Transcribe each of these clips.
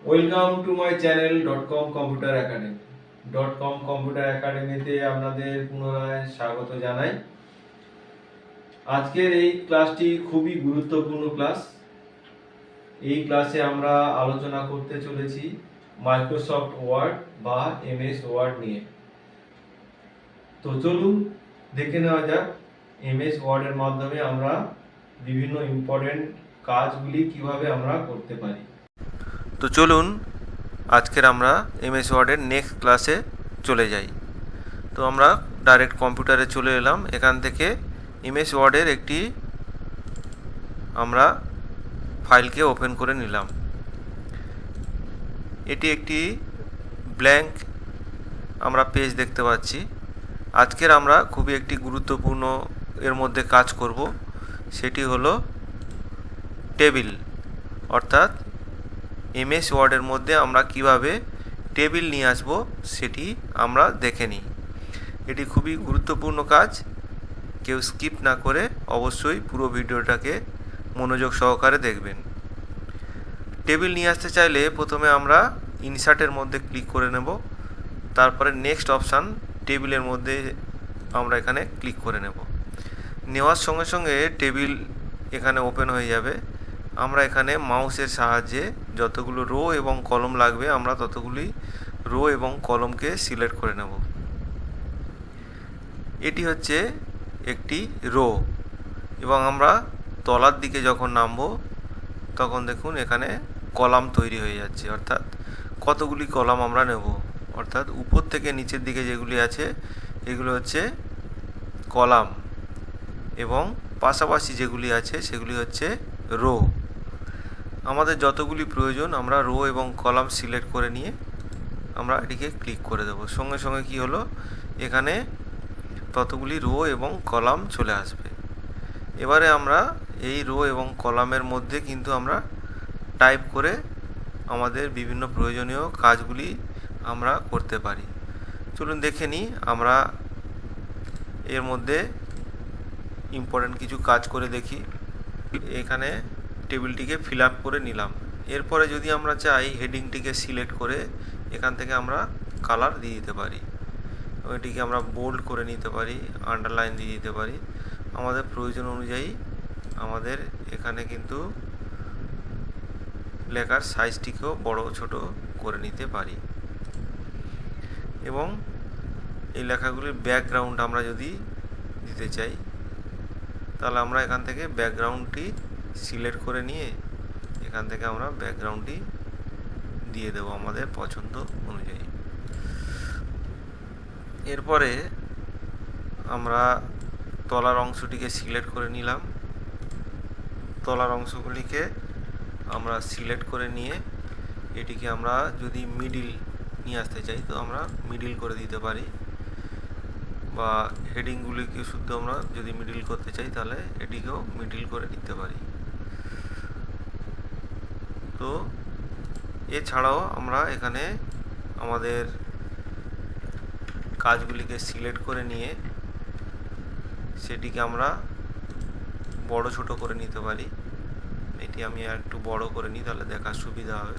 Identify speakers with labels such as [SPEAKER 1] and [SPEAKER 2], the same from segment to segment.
[SPEAKER 1] Welcome to my channel .com computer academy. .com computer একাডেমিতে আপনাদের পুনরায় স্বাগত জানাই। আজকের এই ক্লাসটি খুবই গুরুত্বপূর্ণ ক্লাস। এই ক্লাসে আমরা আলোচনা করতে চলেছি মাইক্রোসফট ওয়ার্ড বা এমএস ওয়ার্ড নিয়ে। তো চলুন দেখে নেওয়া যাক এমএস ওয়ার্ডের মাধ্যমে আমরা বিভিন্ন ইম্পর্টেন্ট কাজগুলি কিভাবে আমরা করতে পারি।
[SPEAKER 2] তো চলুন আজকের আমরা এমএস ওয়ার্ডের নেক্সট ক্লাসে চলে যাই। তো আমরা ডাইরেক্ট কম্পিউটারে চলে এলাম। এখান থেকে এমএস ওয়ার্ডের একটি আমরা ফাইলকে ওপেন করে নিলাম। এটি একটি ব্ল্যাঙ্ক আমরা পেজ দেখতে পাচ্ছি। আজকের আমরা খুবই একটি গুরুত্বপূর্ণ এর মধ্যে কাজ করব, সেটি হলো টেবিল, অর্থাৎ এমএস ওয়ার্ডের মধ্যে আমরা কিভাবে টেবিল নিয়ে আসব সেটি আমরা দেখে নিই। এটি খুবই গুরুত্বপূর্ণ কাজ, কেউ স্কিপ না করে অবশ্যই পুরো ভিডিওটাকে মনোযোগ সহকারে দেখবেন। টেবিল নিয়ে আসতে চাইলে প্রথমে আমরা ইনসার্টের মধ্যে ক্লিক করে নেব, তারপরে নেক্সট অপশান টেবিলের মধ্যে আমরা এখানে ক্লিক করে নেব। নেওয়ার সঙ্গে সঙ্গে টেবিল এখানে ওপেন হয়ে যাবে। আমরা এখানে মাউসের সাহায্যে যতগুলো রো এবং কলম লাগবে আমরা ততগুলি রো এবং কলমকে সিলেক্ট করে নেব। এটি হচ্ছে একটি রো, এবং আমরা তলার দিকে যখন নামবো তখন দেখুন এখানে কলাম তৈরি হয়ে যাচ্ছে, অর্থাৎ কতগুলি কলাম আমরা নেব। অর্থাৎ উপর থেকে নিচের দিকে যেগুলি আছে এগুলো হচ্ছে কলাম, এবং পাশাপাশি যেগুলি আছে সেগুলি হচ্ছে রো। আমাদের যতগুলি প্রয়োজন আমরা রো এবং কলাম সিলেক্ট করে নিয়ে আমরা এটিকে ক্লিক করে দেব। সঙ্গে সঙ্গে কি হলো, এখানে ততগুলি রো এবং কলাম চলে আসবে। এবারে আমরা এই রো এবং কলামের মধ্যে কিন্তু আমরা টাইপ করে আমাদের বিভিন্ন প্রয়োজনীয় কাজগুলি আমরা করতে পারি। চলুন দেখে নিই আমরা এর মধ্যে ইম্পর্টেন্ট কিছু কাজ করে দেখি। এখানে টেবিলটিকে ফিল আপ করে নিলাম। এরপরে যদি আমরা চাই হেডিংটিকে সিলেক্ট করে এখান থেকে আমরা কালার দিয়ে দিতে পারি, এটিকে আমরা বোল্ড করে নিতে পারি, আন্ডারলাইন দিয়ে দিতে পারি। আমাদের প্রয়োজন অনুযায়ী আমাদের এখানে কিন্তু লেখার সাইজটিকেও বড় ছোট করে নিতে পারি। এবং এই লেখাগুলির ব্যাকগ্রাউন্ড আমরা যদি দিতে চাই তাহলে আমরা এখান থেকে ব্যাকগ্রাউন্ডটি সিলেক্ট করে নিয়ে এখান থেকে আমরা ব্যাকগ্রাউন্ডটি দিয়ে দেব আমাদের পছন্দ অনুযায়ী। এরপরে আমরা তলার অংশটিকে সিলেক্ট করে নিলাম। তলার অংশগুলিকে আমরা সিলেক্ট করে নিয়ে এটিকে আমরা যদি মিডিল নিয়ে আসতে চাই তো আমরা মিডিল করে দিতে পারি, বা হেডিংগুলিকে শুদ্ধ আমরা যদি মিডিল করতে চাই তাহলে এটিকেও মিডিল করে নিতে পারি। তো এছাড়াও আমরা এখানে আমাদের কাজগুলিকে সিলেক্ট করে নিয়ে সেটিকে আমরা বড় ছোট করে নিতে পারি। এটি আমি একটু বড় করে নিই তাহলে দেখার সুবিধা হবে।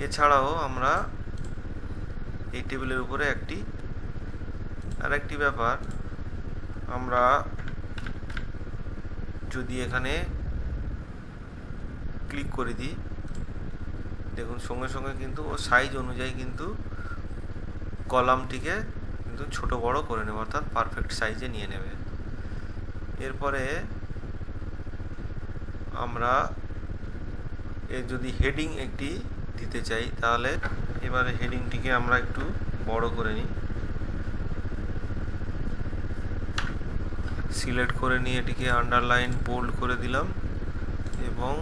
[SPEAKER 2] এছাড়াও আমরা এই টেবিলের উপরে আরেকটি ব্যাপার, আমরা যদি এখানে ক্লিক করে দিই দেখুন সঙ্গে সঙ্গে কিন্তু ও সাইজ অনুযায়ী কিন্তু কলামটিকে কিন্তু ছোট বড় করে নেবে, অর্থাৎ পারফেক্ট সাইজে নিয়ে নেবে। এরপরে আমরা এর যদি হেডিং একটি দিতে চাই তাহলে এবারে হেডিংটিকে আমরা একটু বড় করে নিই, সিলেক্ট করে নিয়ে এটিকে আন্ডারলাইন বোল্ড করে দিলাম, এবং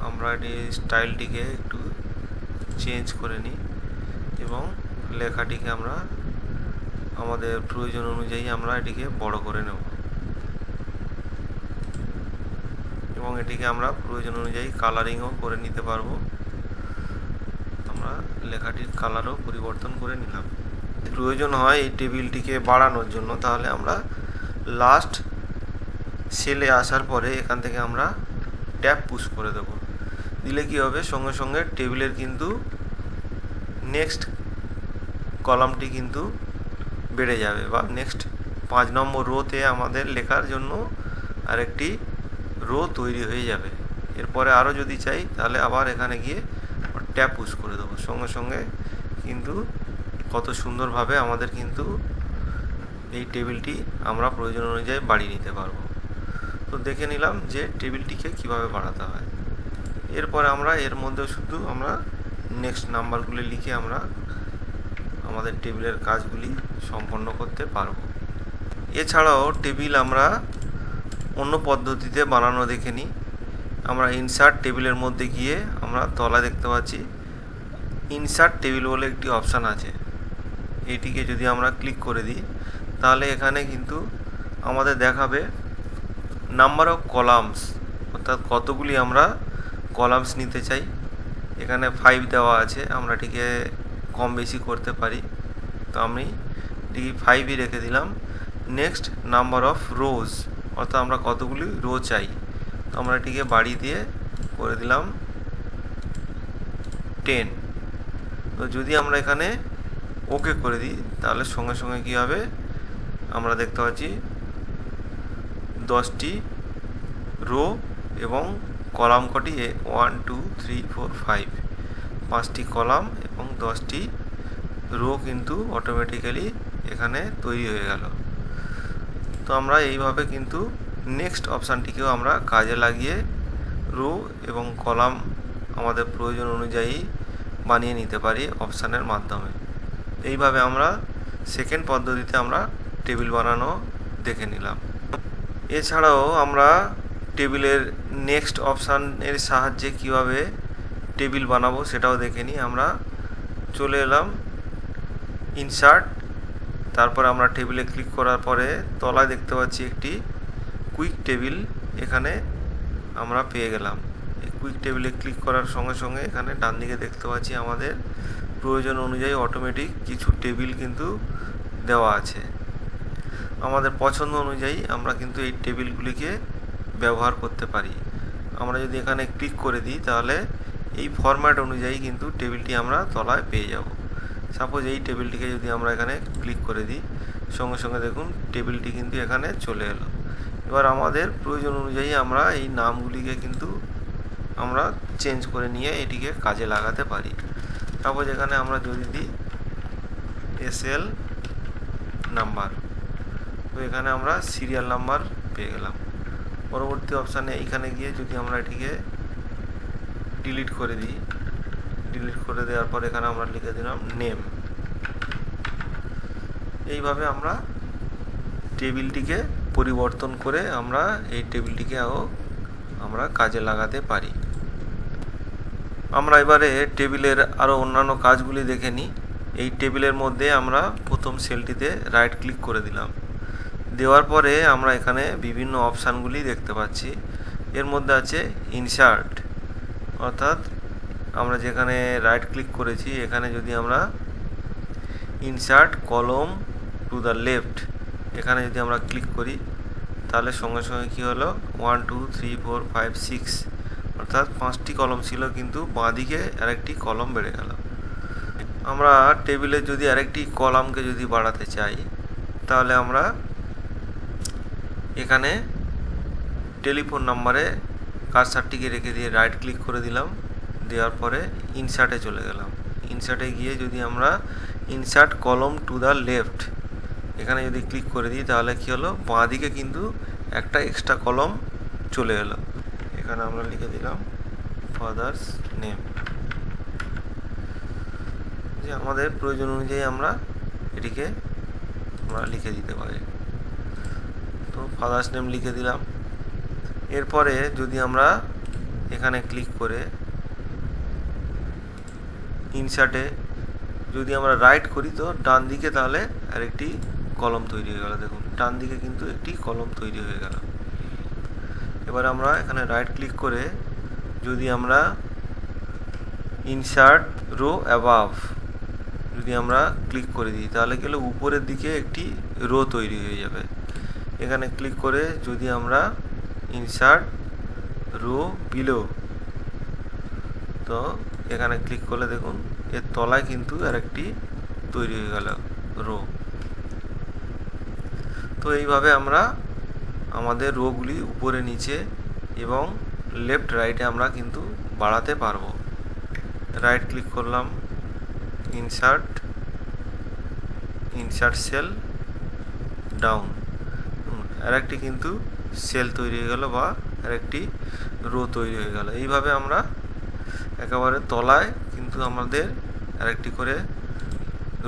[SPEAKER 2] আমরা এটি স্টাইলটিকে একটু চেঞ্জ করে নিই, এবং লেখাটিকে আমরা আমাদের প্রয়োজন অনুযায়ী আমরা এটিকে বড় করে নেব, এবং এটিকে আমরা প্রয়োজন অনুযায়ী কালারিংও করে নিতে পারবো। আমরা লেখাটির কালারও পরিবর্তন করে নিলাম। প্রয়োজন হয় এই টেবিলটিকে বাড়ানোর জন্য তাহলে আমরা লাস্ট সেলে আসার পরে এখান থেকে আমরা ট্যাব পুশ করে দেব। দিলে কি হবে, সঙ্গে সঙ্গে টেবিলের কিন্তু নেক্সট কলামটি কিন্তু বেড়ে যাবে, বা নেক্সট 5 নম্বর রোতে আমাদের লেখার জন্য আরেকটি রো তৈরি হয়ে যাবে। এরপরে আরও যদি চাই তাহলে আবার এখানে গিয়ে ট্যাপ পুশ করে দেবো, সঙ্গে সঙ্গে কিন্তু কত সুন্দরভাবে আমাদের কিন্তু এই টেবিলটি আমরা প্রয়োজন অনুযায়ী বাড়িয়ে নিতে পারবো। তো দেখে নিলাম যে টেবিলটিকে কিভাবে বাড়াতে হয়। এরপরে আমরা এর মধ্যে শুধু আমরা নেক্সট নাম্বারগুলি লিখে আমরা আমাদের টেবিলের কাজগুলি সম্পন্ন করতে পারবো। এছাড়াও টেবিল আমরা অন্য পদ্ধতিতে বানানো দেখে নিই। আমরা ইনসার্ট টেবিলের মধ্যে গিয়ে আমরা তলায় দেখতে পাচ্ছি ইনসার্ট টেবিল বলে একটি অপশান আছে। এটিকে যদি আমরা ক্লিক করে দিই তাহলে এখানে কিন্তু আমাদের দেখাবে নাম্বার অফ কলামস, অর্থাৎ কতগুলি আমরা কলামস নিতে চাই। এখানে 5 দেওয়া আছে, আমরা এটিকে কম বেশি করতে পারি। তো আমি এটিকে 5ই রেখে দিলাম। নেক্সট নাম্বার অফ রোজ, অর্থাৎ আমরা কতগুলি রো চাই। তো আমরা এটিকে বাড়িয়ে দিয়ে করে দিলাম 10। তো যদি আমরা এখানে ওকে করে দিই তাহলে সঙ্গে সঙ্গে কী হবে, আমরা দেখতে পাচ্ছি 10টি রো এবং কলাম কটি 1 2 3 4 5, 5টি কলাম এবং 10টি রো কিন্তু অটোমেটিক্যালি এখানে তৈরি হয়ে গেল। তো আমরা এইভাবে কিন্তু নেক্সট অপশানটিকেও আমরা কাজে লাগিয়ে রো এবং কলাম আমাদের প্রয়োজন অনুযায়ী বানিয়ে নিতে পারি অপশানের মাধ্যমে। এইভাবে আমরা সেকেন্ড পদ্ধতিতে আমরা টেবিল বানানো দেখে নিলাম। এছাড়াও আমরা টেবিলের নেক্সট অপশানের সাহায্যে কিভাবে টেবিল বানাবো সেটাও দেখে নিই। আমরা চলে এলাম ইনসার্ট, তারপরে আমরা টেবিলে ক্লিক করার পরে তলায় দেখতে পাচ্ছি একটি কুইক টেবিল, এখানে আমরা পেয়ে গেলাম। এই কুইক টেবিলে ক্লিক করার সঙ্গে সঙ্গে এখানে ডান দিকে দেখতে পাচ্ছি আমাদের প্রয়োজন অনুযায়ী অটোমেটিক কিছু টেবিল কিন্তু দেওয়া আছে। আমাদের পছন্দ অনুযায়ী আমরা কিন্তু এই টেবিলগুলিকে ব্যবহার করতে পারি। আমরা যদি এখানে ক্লিক করে দিই তাহলে এই ফরম্যাট অনুযায়ী কিন্তু টেবিলটি আমরা তলায় পেয়ে যাব। সাপোজ এই টেবিলটিকে যদি আমরা এখানে ক্লিক করে দিই সঙ্গে সঙ্গে দেখুন টেবিলটি কিন্তু এখানে চলে এলো। এবার আমাদের প্রয়োজন অনুযায়ী আমরা এই নামগুলিকে কিন্তু আমরা চেঞ্জ করে নিয়ে এটিকে কাজে লাগাতে পারি। সাপোজ এখানে আমরা যদি দিই SL নাম্বার, তো এখানে আমরা সিরিয়াল নাম্বার পেয়ে গেলাম। পরবর্তী অপশানে এইখানে গিয়ে যদি আমরা এটিকে ডিলিট করে দিই, ডিলিট করে দেওয়ার পর এখানে আমরা লিখে দিলাম নেম। এইভাবে আমরা টেবিলটিকে পরিবর্তন করে আমরা এই টেবিলটিকেও আমরা কাজে লাগাতে পারি। আমরা এবারে টেবিলের আরও অন্যান্য কাজগুলি দেখে নিই। এই টেবিলের মধ্যে আমরা প্রথম সেলটিতে রাইট ক্লিক করে দিলাম, দেওয়ার পরে আমরা এখানে বিভিন্ন অপশানগুলি দেখতে পাচ্ছি। এর মধ্যে আছে ইনসার্ট, অর্থাৎ আমরা যেখানে রাইট ক্লিক করেছি এখানে যদি আমরা ইনসার্ট কলম টু দ্য লেফট এখানে যদি আমরা ক্লিক করি তাহলে সঙ্গে সঙ্গে কী হলো 1 2 3 4 5 6, অর্থাৎ 5টি কলম ছিল কিন্তু বাঁদিকে আরেকটি কলম বেড়ে গেল। আমরা টেবিলে যদি আরেকটি কলামকে যদি বাড়াতে চাই তাহলে আমরা এখানে টেলিফোন নাম্বারে কার্সারটিকে রেখে দিয়ে রাইট ক্লিক করে দিলাম, দেওয়ার পরে ইনসার্টে চলে গেলাম। ইনসার্টে গিয়ে যদি আমরা ইনসার্ট কলম টু দ্য লেফট এখানে যদি ক্লিক করে দিই তাহলে কী হলো, বাঁ দিকে কিন্তু একটা এক্সট্রা কলম চলে এলো। এখানে আমরা লিখে দিলাম ফাদার্স নেম, যে আমাদের প্রয়োজন অনুযায়ী আমরা এটিকে আমরা লিখে দিতে পারি। তো ফাদার্স নেম লিখে দিলাম। এরপরে যদি আমরা এখানে ক্লিক করে ইনসার্টে যদি আমরা রাইট করি তো ডান দিকে তাহলে আরেকটি কলম তৈরি হয়ে গেল। দেখুন ডান দিকে কিন্তু একটি কলম তৈরি হয়ে গেল। এবার আমরা এখানে রাইট ক্লিক করে যদি আমরা ইনসার্ট রো অ্যাবাভ যদি আমরা ক্লিক করে দিই তাহলে কি হলো, উপরের দিকে একটি রো তৈরি হয়ে যাবে। এখানে ক্লিক করে যদি আমরা ইনসার্ট রো বিলো তো এখানে ক্লিক করলে দেখুন এর তলায় কিন্তু আরেকটি তৈরি হয়ে গেল রো। তো এইভাবে আমরা আমাদের রোগুলি উপরে নিচে এবং লেফট রাইটে আমরা কিন্তু বাড়াতে পারবো। রাইট ক্লিক করলাম, ইনসার্ট সেল ডাউন, আরেকটি কিন্তু সেল তৈরি হয়ে গেল বা আরেকটি রো তৈরি হয়ে গেল। এইভাবে আমরা একেবারে তলায় কিন্তু আমাদের আরেকটি করে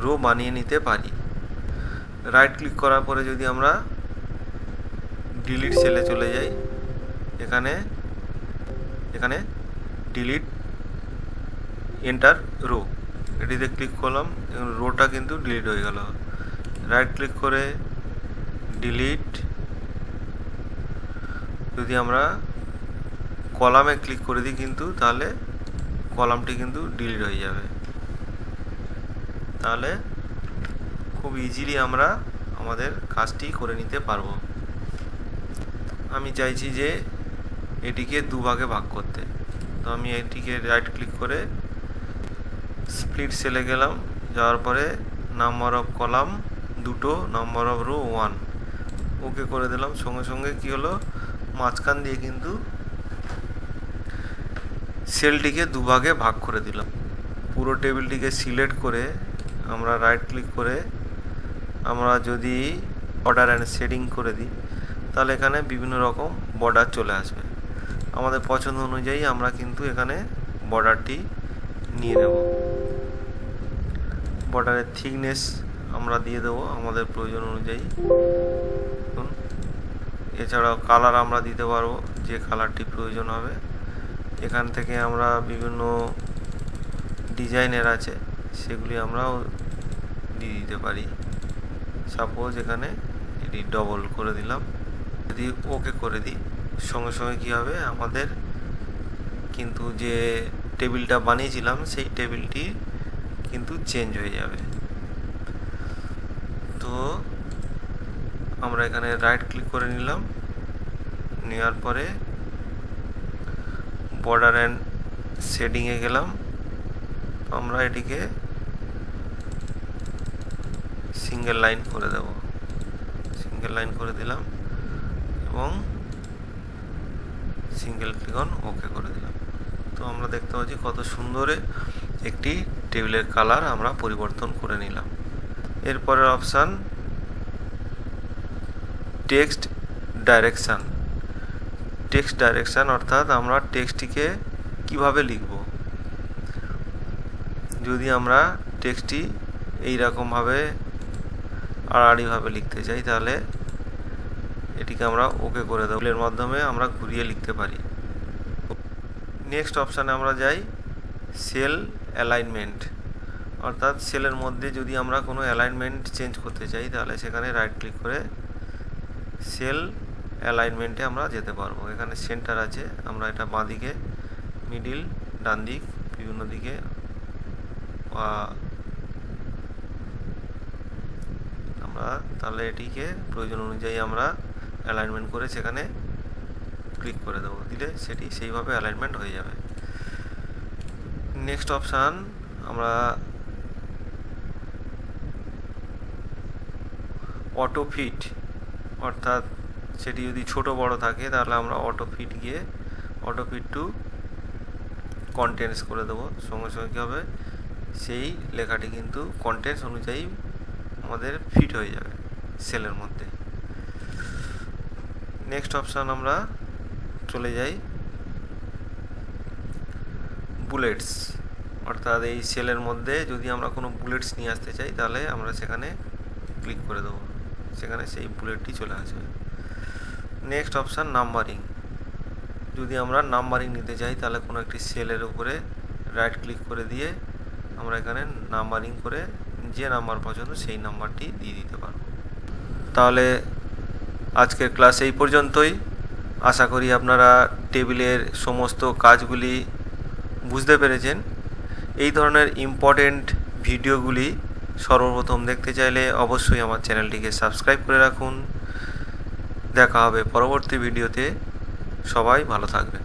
[SPEAKER 2] রো বানিয়ে নিতে পারি। রাইট ক্লিক করার পরে যদি আমরা ডিলিট সেলে চলে যাই, এখানে ডিলিট এন্টার রো, এটিতে ক্লিক করলাম, রোটা কিন্তু ডিলিট হয়ে গেল। রাইট ক্লিক করে ডিলিট, যদি আমরা কলামে ক্লিক করে দিই কিন্তু তাহলে কলামটি কিন্তু ডিলিট হয়ে যাবে। তাহলে খুব ইজিলি আমরা আমাদের কাজটি করে নিতে পারবো। আমি চাইছি যে এটিকে দুভাগে ভাগ করতে, তো আমি এটিকে রাইট ক্লিক করে স্প্লিট সেলে গেলাম, যাওয়ার পরে number of column 2, number of rho 1, ওকে করে দিলাম। সঙ্গে সঙ্গে কি হলো, মাঝখান দিয়ে কিন্তু সেলটিকে দুভাগে ভাগ করে দিলাম। পুরো টেবিলটিকে সিলেক্ট করে আমরা রাইট ক্লিক করে আমরা যদি বর্ডার অ্যান্ড শেডিং করে দিই তাহলে এখানে বিভিন্ন রকম বর্ডার চলে আসবে। আমাদের পছন্দ অনুযায়ী আমরা কিন্তু এখানে বর্ডারটি নিয়ে নেব। বর্ডারের থিকনেস আমরা দিয়ে দেবো আমাদের প্রয়োজন অনুযায়ী। এছাড়াও কালার আমরা দিতে পারবো, যে কালারটি প্রয়োজন হবে। এখান থেকে আমরা বিভিন্ন ডিজাইনের আছে সেগুলি আমরাও দিয়ে দিতে পারি। সাপোজ এখানে এটি ডবল করে দিলাম, যদি ওকে করে দিই সঙ্গে সঙ্গে কী হবে, আমাদের কিন্তু যে টেবিলটা বানিয়েছিলাম সেই টেবিলটি কিন্তু চেঞ্জ হয়ে যাবে। তো আমরা এখানে রাইট ক্লিক করে নিলাম, নেওয়ার পরে বর্ডার অ্যান্ড শেডিংয়ে গেলাম। আমরা এটিকে সিঙ্গেল লাইন করে দেব, সিঙ্গেল লাইন করে দিলাম এবং সিঙ্গেল ক্লিক অন ওকে করে দিলাম। তো আমরা দেখতে পাচ্ছি কত সুন্দরে একটি টেবিলের কালার আমরা পরিবর্তন করে নিলাম। এরপরের option text direction. Text direction অর্থাৎ আমরা টেক্সটটিকে কিভাবে লিখব। যদি আমরা টেক্সটটি এইরকমভাবে আড়াআড়িভাবে লিখতে চাই তাহলে এটিকে আমরা ওকে করে দেবো। এর মাধ্যমে আমরা ঘুরিয়ে লিখতে পারি। নেক্সট অপশানে আমরা যাই সেল অ্যালাইনমেন্ট, অর্থাৎ সেলের মধ্যে যদি আমরা কোনো অ্যালাইনমেন্ট চেঞ্জ করতে চাই তাহলে সেখানে রাইট ক্লিক করে সেল অ্যালাইনমেন্টে আমরা যেতে পারবো। এখানে সেন্টার আছে, আমরা এটা বাঁ দিকে, মিডিল, ডান দিক, বিভিন্ন দিকে বা আমরা তাহলে এটিকে প্রয়োজন অনুযায়ী আমরা অ্যালাইনমেন্ট করে সেখানে ক্লিক করে দেবো, দিলে সেটি সেইভাবে অ্যালাইনমেন্ট হয়ে যাবে। নেক্সট অপশান আমরা অটো ফিট, অর্থাৎ সেটি যদি ছোট বড় থাকে তাহলে আমরা অটো ফিট গিয়ে অটো ফিট টু কন্টেন্টস করে দেবো। সঙ্গে সঙ্গে কী হবে, সেই লেখাটি কিন্তু কন্টেন্টস অনুযায়ী আমাদের ফিট হয়ে যাবে সেলের মধ্যে। নেক্সট অপশান আমরা চলে যাই বুলেটস, অর্থাৎ এই সেলের মধ্যে যদি আমরা কোনো বুলেটস নিয়ে আসতে চাই তাহলে আমরা সেখানে ক্লিক করে দেবো, সেখানে সেই বুলেটটি চলে আসবে। Next option numbering. যদি আমরা নাম্বারিং নিতে চাই তাহলে কোনো একটি সেলের উপরে রাইট ক্লিক করে দিয়ে আমরা এখানে নাম্বারিং করে যে নাম্বার পছন্দ সেই নাম্বারটি দিয়ে দিতে পারব। তাহলে আজকের ক্লাস এই পর্যন্তই। আশা করি আপনারা টেবিলের সমস্ত কাজগুলি বুঝতে পেরেছেন। এই ধরনের ইম্পর্টেন্ট ভিডিওগুলি সর্বপ্রথম দেখতে চাইলে অবশ্যই আমার চ্যানেলটিকে সাবস্ক্রাইব করে রাখুন। দেখা হবে পরবর্তী ভিডিওতে। সবাই ভালো থাকবেন।